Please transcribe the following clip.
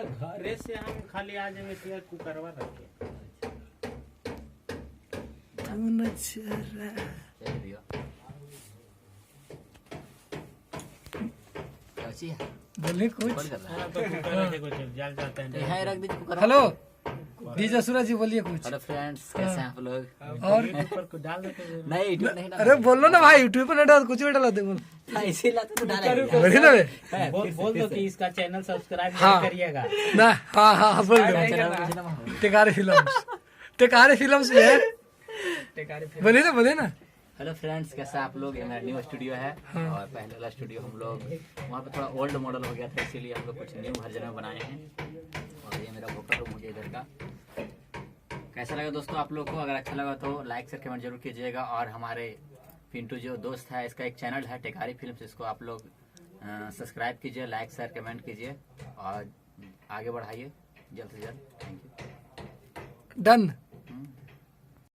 घरे से हम खाली आ जाए तो कुकरवा रखे बोले कुछ। जल जाता है। हेलो डीजे सूरज जी बोलिए कुछ। हेलो फ्रेंड्स, कैसे हैं आप लोग? और ऊपर को डाल देते हैं। नहीं यूट्यूब नहीं अरे बोलो ना भाई, यूट्यूब पर नहीं डाल, कुछ भी डाला दे बोल। ऐसे लाते तो डालेंगे। बढ़िया ना बे? बोल दो कि इसका चैनल सब्सक्राइब हाँ। करिएगा। ना हाँ बोल दो। टेकारी फिल्म्स में है। बोलिए ना। हेलो फ्रेंड्स, कैसे आप लोग? ये मेरा न्यू स्टूडियो है और पहले वाला स्टूडियो हम लोग वहाँ पे थोड़ा ओल्ड मॉडल हो गया था, इसीलिए हम लोग कुछ न्यू वर्जन में बनाए हैं। और ये मेरा वोकल रूम हो गया इधर का। कैसा लगा दोस्तों आप लोग को? अगर अच्छा लगा तो लाइक शेयर कमेंट जरूर कीजिएगा। और हमारे पिंटू जो दोस्त है, इसका एक चैनल है टेकारी फिल्म्स, इसको आप लोग सब्सक्राइब कीजिए, लाइक शेयर कमेंट कीजिए और आगे बढ़ाइए जल्द से जल्द। Thank you. डन।